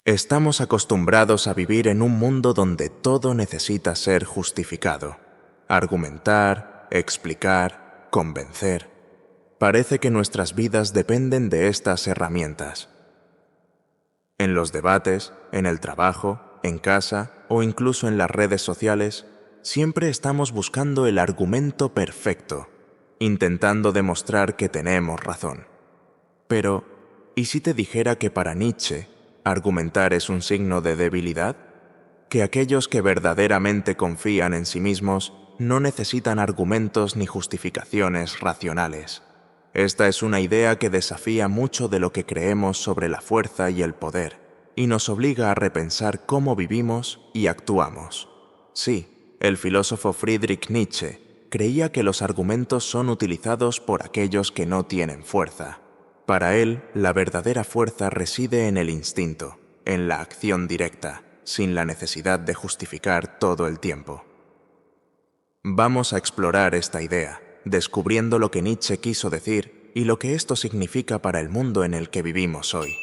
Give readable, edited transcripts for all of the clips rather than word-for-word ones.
Estamos acostumbrados a vivir en un mundo donde todo necesita ser justificado. Argumentar, explicar, convencer. Parece que nuestras vidas dependen de estas herramientas. En los debates, en el trabajo, en casa o incluso en las redes sociales, siempre estamos buscando el argumento perfecto, intentando demostrar que tenemos razón. Pero, ¿y si te dijera que para Nietzsche, argumentar es un signo de debilidad? Que aquellos que verdaderamente confían en sí mismos no necesitan argumentos ni justificaciones racionales. Esta es una idea que desafía mucho de lo que creemos sobre la fuerza y el poder, y nos obliga a repensar cómo vivimos y actuamos. Sí, el filósofo Friedrich Nietzsche creía que los argumentos son utilizados por aquellos que no tienen fuerza. Para él, la verdadera fuerza reside en el instinto, en la acción directa, sin la necesidad de justificar todo el tiempo. Vamos a explorar esta idea, descubriendo lo que Nietzsche quiso decir y lo que esto significa para el mundo en el que vivimos hoy.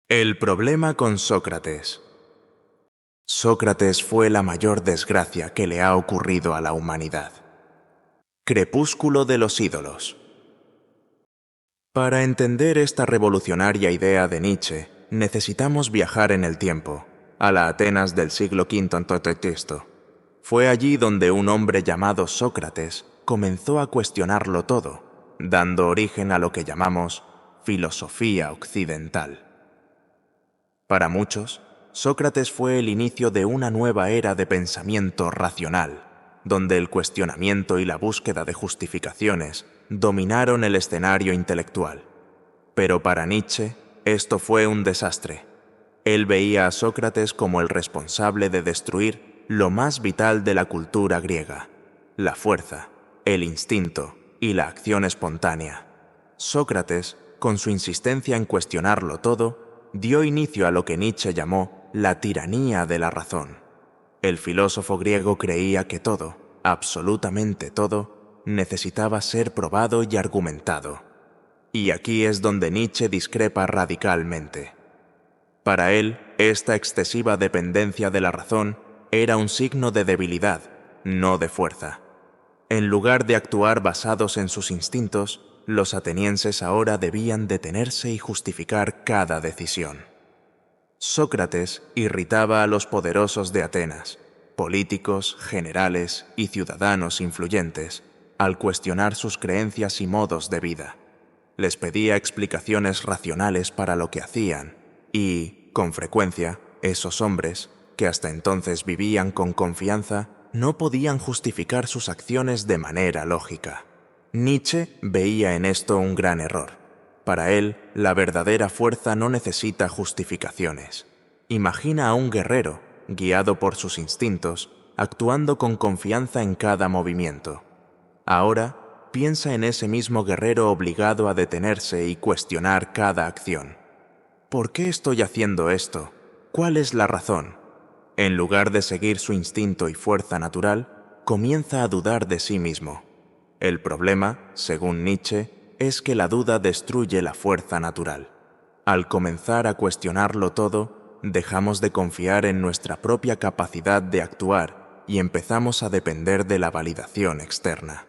El problema con Sócrates. Sócrates fue la mayor desgracia que le ha ocurrido a la humanidad. Crepúsculo de los ídolos. Para entender esta revolucionaria idea de Nietzsche, necesitamos viajar en el tiempo, a la Atenas del siglo V a.C. Fue allí donde un hombre llamado Sócrates comenzó a cuestionarlo todo, dando origen a lo que llamamos filosofía occidental. Para muchos, Sócrates fue el inicio de una nueva era de pensamiento racional, donde el cuestionamiento y la búsqueda de justificaciones dominaron el escenario intelectual. Pero para Nietzsche, esto fue un desastre. Él veía a Sócrates como el responsable de destruir lo más vital de la cultura griega: la fuerza, el instinto y la acción espontánea. Sócrates, con su insistencia en cuestionarlo todo, dio inicio a lo que Nietzsche llamó la tiranía de la razón. El filósofo griego creía que todo, absolutamente todo, necesitaba ser probado y argumentado. Y aquí es donde Nietzsche discrepa radicalmente. Para él, esta excesiva dependencia de la razón era un signo de debilidad, no de fuerza. En lugar de actuar basados en sus instintos, los atenienses ahora debían detenerse y justificar cada decisión. Sócrates irritaba a los poderosos de Atenas, políticos, generales y ciudadanos influyentes, al cuestionar sus creencias y modos de vida. Les pedía explicaciones racionales para lo que hacían y, con frecuencia, esos hombres, que hasta entonces vivían con confianza, no podían justificar sus acciones de manera lógica. Nietzsche veía en esto un gran error. Para él, la verdadera fuerza no necesita justificaciones. Imagina a un guerrero, guiado por sus instintos, actuando con confianza en cada movimiento. Ahora, piensa en ese mismo guerrero obligado a detenerse y cuestionar cada acción. ¿Por qué estoy haciendo esto? ¿Cuál es la razón? En lugar de seguir su instinto y fuerza natural, comienza a dudar de sí mismo. El problema, según Nietzsche, es que la duda destruye la fuerza natural. Al comenzar a cuestionarlo todo, dejamos de confiar en nuestra propia capacidad de actuar y empezamos a depender de la validación externa.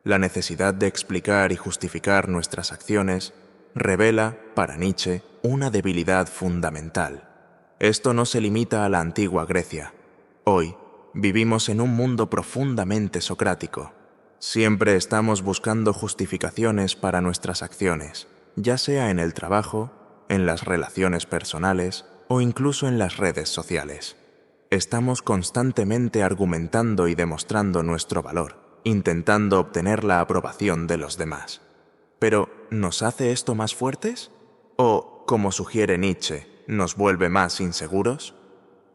La necesidad de explicar y justificar nuestras acciones revela, para Nietzsche, una debilidad fundamental. Esto no se limita a la antigua Grecia. Hoy, vivimos en un mundo profundamente socrático. Siempre estamos buscando justificaciones para nuestras acciones, ya sea en el trabajo, en las relaciones personales o incluso en las redes sociales. Estamos constantemente argumentando y demostrando nuestro valor, intentando obtener la aprobación de los demás. Pero, ¿nos hace esto más fuertes? ¿O, como sugiere Nietzsche, nos vuelve más inseguros?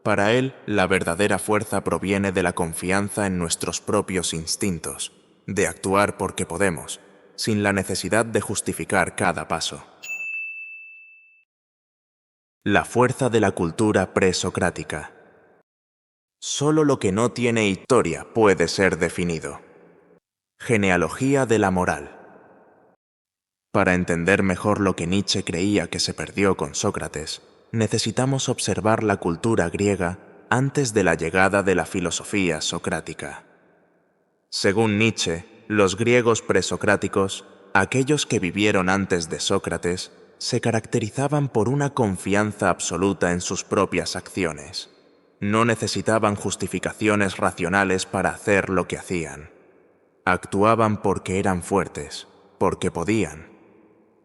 Para él, la verdadera fuerza proviene de la confianza en nuestros propios instintos, de actuar porque podemos, sin la necesidad de justificar cada paso. La fuerza de la cultura presocrática. Solo lo que no tiene historia puede ser definido. Genealogía de la moral. Para entender mejor lo que Nietzsche creía que se perdió con Sócrates, necesitamos observar la cultura griega antes de la llegada de la filosofía socrática. Según Nietzsche, los griegos presocráticos, aquellos que vivieron antes de Sócrates, se caracterizaban por una confianza absoluta en sus propias acciones. No necesitaban justificaciones racionales para hacer lo que hacían. Actuaban porque eran fuertes, porque podían.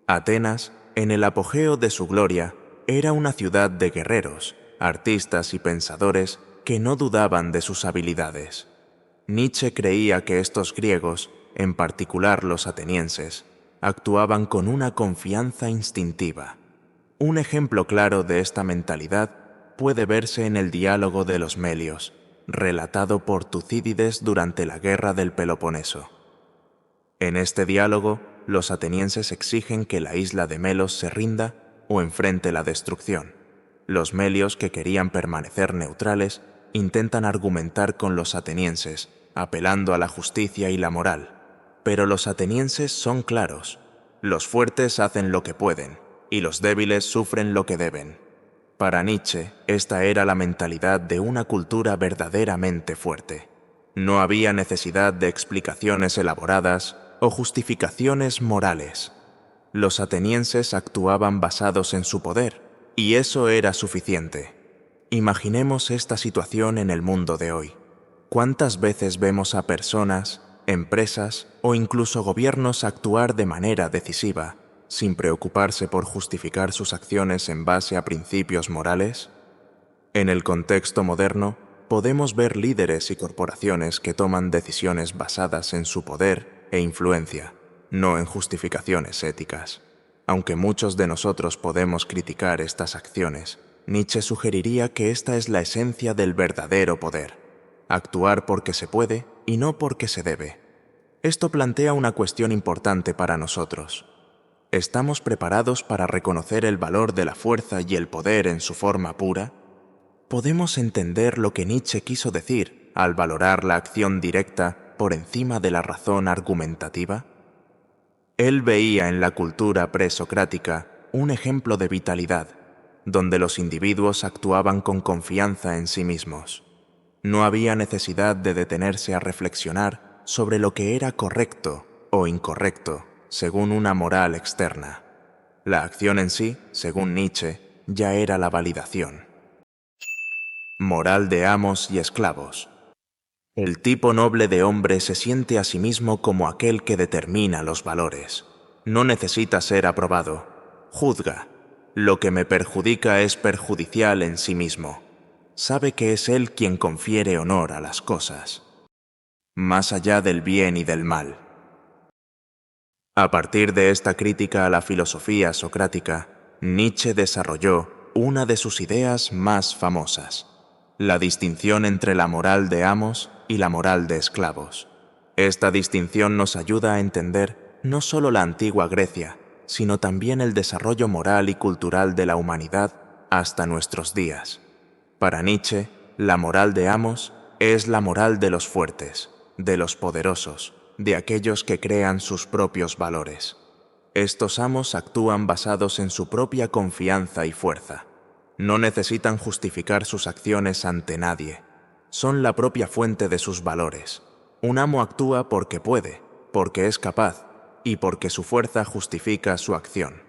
Atenas, en el apogeo de su gloria, era una ciudad de guerreros, artistas y pensadores que no dudaban de sus habilidades. Nietzsche creía que estos griegos, en particular los atenienses, actuaban con una confianza instintiva. Un ejemplo claro de esta mentalidad puede verse en el diálogo de los Melios, relatado por Tucídides durante la guerra del Peloponeso. En este diálogo, los atenienses exigen que la isla de Melos se rinda o enfrente la destrucción. Los melios, que querían permanecer neutrales, intentan argumentar con los atenienses, apelando a la justicia y la moral. Pero los atenienses son claros. Los fuertes hacen lo que pueden, y los débiles sufren lo que deben. Para Nietzsche, esta era la mentalidad de una cultura verdaderamente fuerte. No había necesidad de explicaciones elaboradas o justificaciones morales. Los atenienses actuaban basados en su poder, y eso era suficiente. Imaginemos esta situación en el mundo de hoy. ¿Cuántas veces vemos a personas, empresas o incluso gobiernos actuar de manera decisiva, sin preocuparse por justificar sus acciones en base a principios morales? En el contexto moderno, podemos ver líderes y corporaciones que toman decisiones basadas en su poder e influencia, no en justificaciones éticas. Aunque muchos de nosotros podemos criticar estas acciones, Nietzsche sugeriría que esta es la esencia del verdadero poder: actuar porque se puede y no porque se debe. Esto plantea una cuestión importante para nosotros. ¿Estamos preparados para reconocer el valor de la fuerza y el poder en su forma pura? ¿Podemos entender lo que Nietzsche quiso decir al valorar la acción directa por encima de la razón argumentativa? Él veía en la cultura presocrática un ejemplo de vitalidad, donde los individuos actuaban con confianza en sí mismos. No había necesidad de detenerse a reflexionar sobre lo que era correcto o incorrecto según una moral externa. La acción en sí, según Nietzsche, ya era la validación. Moral de amos y esclavos. El tipo noble de hombre se siente a sí mismo como aquel que determina los valores. No necesita ser aprobado. Juzga. Lo que me perjudica es perjudicial en sí mismo. Sabe que es él quien confiere honor a las cosas, más allá del bien y del mal. A partir de esta crítica a la filosofía socrática, Nietzsche desarrolló una de sus ideas más famosas: la distinción entre la moral de amos y la moral de esclavos. Esta distinción nos ayuda a entender no solo la antigua Grecia, sino también el desarrollo moral y cultural de la humanidad hasta nuestros días. Para Nietzsche, la moral de amos es la moral de los fuertes, de los poderosos, de aquellos que crean sus propios valores. Estos amos actúan basados en su propia confianza y fuerza. No necesitan justificar sus acciones ante nadie. Son la propia fuente de sus valores. Un amo actúa porque puede, porque es capaz y porque su fuerza justifica su acción.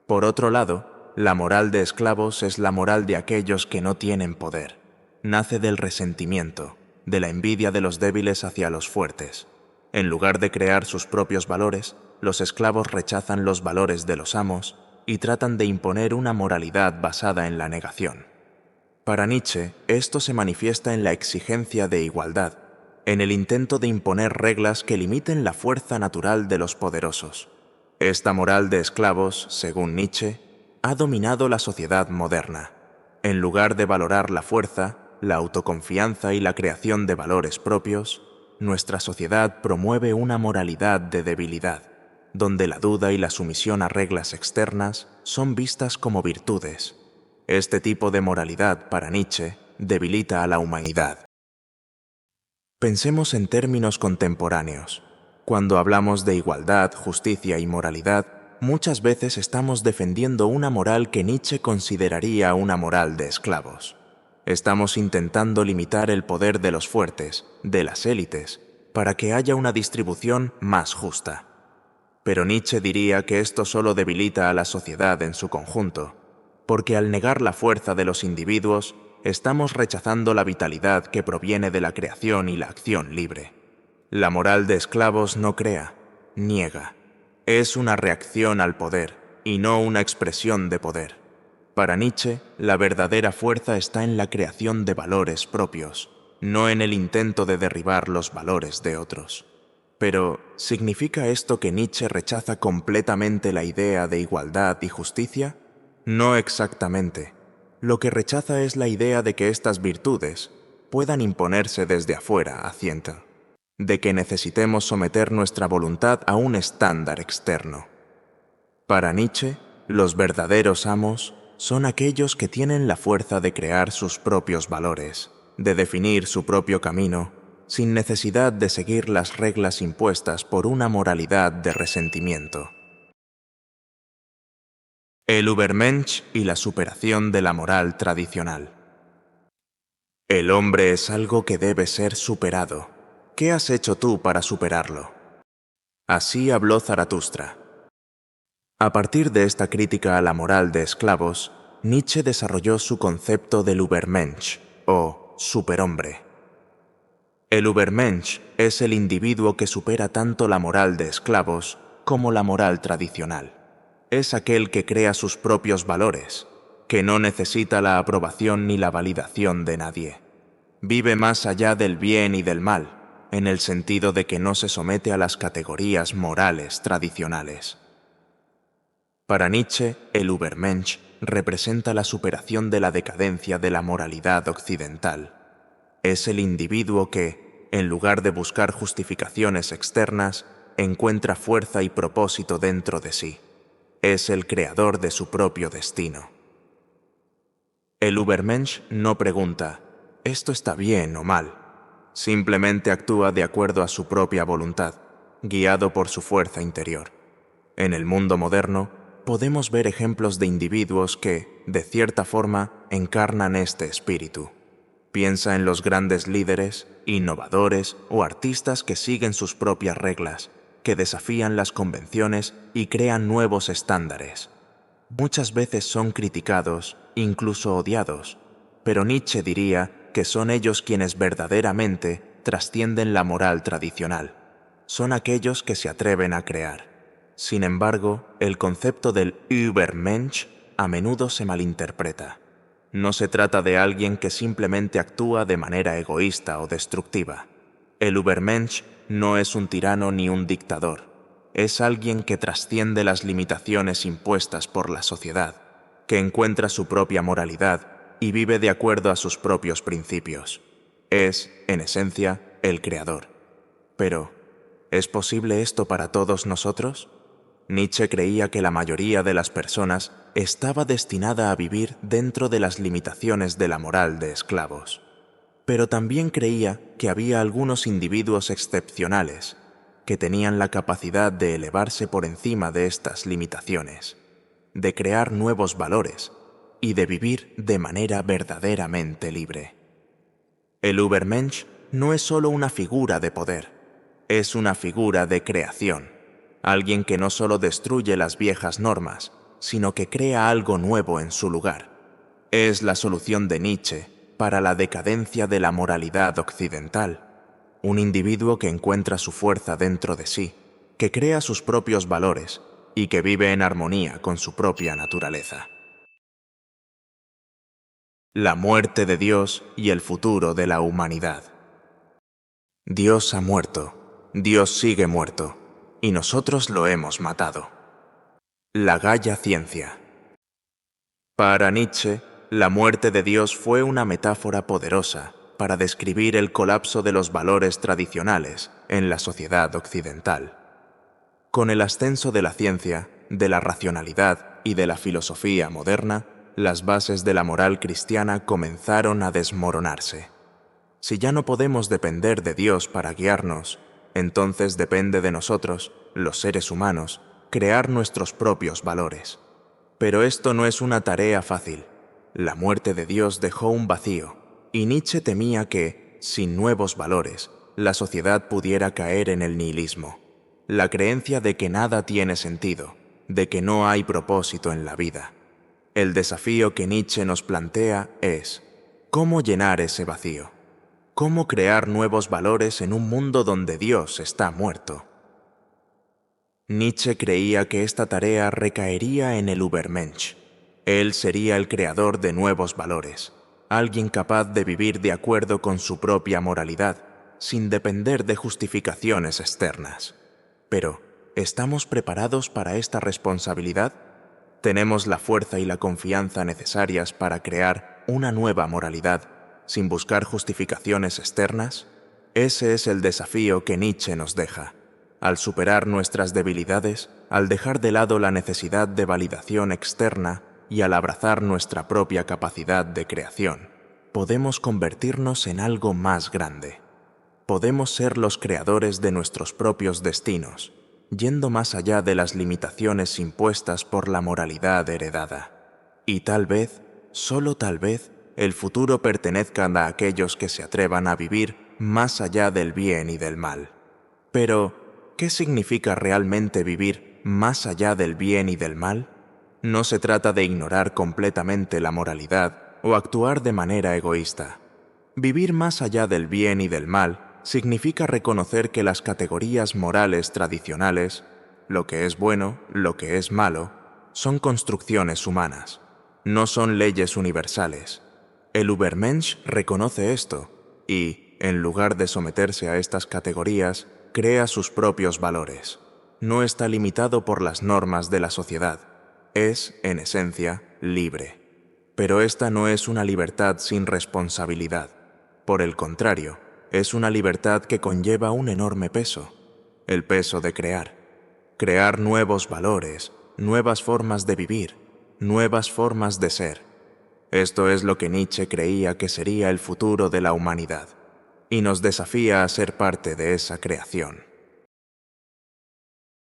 Por otro lado, la moral de esclavos es la moral de aquellos que no tienen poder. Nace del resentimiento, de la envidia de los débiles hacia los fuertes. En lugar de crear sus propios valores, los esclavos rechazan los valores de los amos y tratan de imponer una moralidad basada en la negación. Para Nietzsche, esto se manifiesta en la exigencia de igualdad, en el intento de imponer reglas que limiten la fuerza natural de los poderosos. Esta moral de esclavos, según Nietzsche, ha dominado la sociedad moderna. En lugar de valorar la fuerza, la autoconfianza y la creación de valores propios, nuestra sociedad promueve una moralidad de debilidad, donde la duda y la sumisión a reglas externas son vistas como virtudes. Este tipo de moralidad, para Nietzsche, debilita a la humanidad. Pensemos en términos contemporáneos. Cuando hablamos de igualdad, justicia y moralidad, muchas veces estamos defendiendo una moral que Nietzsche consideraría una moral de esclavos. Estamos intentando limitar el poder de los fuertes, de las élites, para que haya una distribución más justa. Pero Nietzsche diría que esto solo debilita a la sociedad en su conjunto, porque al negar la fuerza de los individuos, estamos rechazando la vitalidad que proviene de la creación y la acción libre. La moral de esclavos no crea, niega. Es una reacción al poder y no una expresión de poder. Para Nietzsche, la verdadera fuerza está en la creación de valores propios, no en el intento de derribar los valores de otros. Pero, ¿significa esto que Nietzsche rechaza completamente la idea de igualdad y justicia? No exactamente. Lo que rechaza es la idea de que estas virtudes puedan imponerse desde afuera hacia adentro, de que necesitemos someter nuestra voluntad a un estándar externo. Para Nietzsche, los verdaderos amos son aquellos que tienen la fuerza de crear sus propios valores, de definir su propio camino, sin necesidad de seguir las reglas impuestas por una moralidad de resentimiento. El Übermensch y la superación de la moral tradicional. El hombre es algo que debe ser superado. ¿Qué has hecho tú para superarlo? Así habló Zaratustra. A partir de esta crítica a la moral de esclavos, Nietzsche desarrolló su concepto del Übermensch, o superhombre. El Übermensch es el individuo que supera tanto la moral de esclavos como la moral tradicional. Es aquel que crea sus propios valores, que no necesita la aprobación ni la validación de nadie. Vive más allá del bien y del mal, en el sentido de que no se somete a las categorías morales tradicionales. Para Nietzsche, el Übermensch representa la superación de la decadencia de la moralidad occidental. Es el individuo que, en lugar de buscar justificaciones externas, encuentra fuerza y propósito dentro de sí. Es el creador de su propio destino. El Übermensch no pregunta, ¿esto está bien o mal? Simplemente actúa de acuerdo a su propia voluntad, guiado por su fuerza interior. En el mundo moderno, podemos ver ejemplos de individuos que, de cierta forma, encarnan este espíritu. Piensa en los grandes líderes, innovadores o artistas que siguen sus propias reglas, que desafían las convenciones y crean nuevos estándares. Muchas veces son criticados, incluso odiados, pero Nietzsche diría que son ellos quienes verdaderamente trascienden la moral tradicional. Son aquellos que se atreven a crear. Sin embargo, el concepto del Übermensch a menudo se malinterpreta. No se trata de alguien que simplemente actúa de manera egoísta o destructiva. El Übermensch no es un tirano ni un dictador. Es alguien que trasciende las limitaciones impuestas por la sociedad, que encuentra su propia moralidad y vive de acuerdo a sus propios principios. Es, en esencia, el creador. Pero, ¿es posible esto para todos nosotros? Nietzsche creía que la mayoría de las personas estaba destinada a vivir dentro de las limitaciones de la moral de esclavos. Pero también creía que había algunos individuos excepcionales que tenían la capacidad de elevarse por encima de estas limitaciones, de crear nuevos valores y de vivir de manera verdaderamente libre. El Übermensch no es solo una figura de poder, es una figura de creación. Alguien que no solo destruye las viejas normas, sino que crea algo nuevo en su lugar. Es la solución de Nietzsche para la decadencia de la moralidad occidental. Un individuo que encuentra su fuerza dentro de sí, que crea sus propios valores y que vive en armonía con su propia naturaleza. La muerte de Dios y el futuro de la humanidad. Dios ha muerto, Dios sigue muerto, y nosotros lo hemos matado. La Gaia Ciencia. Para Nietzsche, la muerte de Dios fue una metáfora poderosa para describir el colapso de los valores tradicionales en la sociedad occidental. Con el ascenso de la ciencia, de la racionalidad y de la filosofía moderna, las bases de la moral cristiana comenzaron a desmoronarse. Si ya no podemos depender de Dios para guiarnos, entonces depende de nosotros, los seres humanos, crear nuestros propios valores. Pero esto no es una tarea fácil. La muerte de Dios dejó un vacío, y Nietzsche temía que, sin nuevos valores, la sociedad pudiera caer en el nihilismo. La creencia de que nada tiene sentido, de que no hay propósito en la vida. El desafío que Nietzsche nos plantea es, ¿cómo llenar ese vacío? ¿Cómo crear nuevos valores en un mundo donde Dios está muerto? Nietzsche creía que esta tarea recaería en el Übermensch. Él sería el creador de nuevos valores, alguien capaz de vivir de acuerdo con su propia moralidad, sin depender de justificaciones externas. Pero, ¿estamos preparados para esta responsabilidad? ¿Tenemos la fuerza y la confianza necesarias para crear una nueva moralidad sin buscar justificaciones externas? Ese es el desafío que Nietzsche nos deja. Al superar nuestras debilidades, al dejar de lado la necesidad de validación externa y al abrazar nuestra propia capacidad de creación, podemos convertirnos en algo más grande. Podemos ser los creadores de nuestros propios destinos, yendo más allá de las limitaciones impuestas por la moralidad heredada. Y tal vez, solo tal vez, el futuro pertenezca a aquellos que se atrevan a vivir más allá del bien y del mal. Pero, ¿qué significa realmente vivir más allá del bien y del mal? No se trata de ignorar completamente la moralidad o actuar de manera egoísta. Vivir más allá del bien y del mal significa reconocer que las categorías morales tradicionales, lo que es bueno, lo que es malo, son construcciones humanas, no son leyes universales. El Übermensch reconoce esto y, en lugar de someterse a estas categorías, crea sus propios valores. No está limitado por las normas de la sociedad. Es, en esencia, libre. Pero esta no es una libertad sin responsabilidad. Por el contrario, es una libertad que conlleva un enorme peso, el peso de crear nuevos valores, nuevas formas de vivir, nuevas formas de ser. Esto es lo que Nietzsche creía que sería el futuro de la humanidad, y nos desafía a ser parte de esa creación.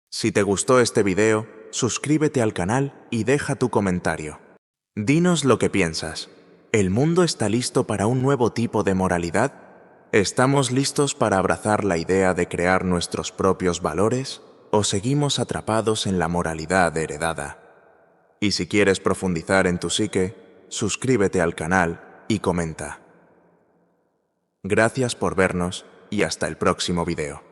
Si te gustó este video, suscríbete al canal y deja tu comentario. Dinos lo que piensas. ¿El mundo está listo para un nuevo tipo de moralidad? ¿Estamos listos para abrazar la idea de crear nuestros propios valores o seguimos atrapados en la moralidad heredada? Y si quieres profundizar en tu psique, suscríbete al canal y comenta. Gracias por vernos y hasta el próximo video.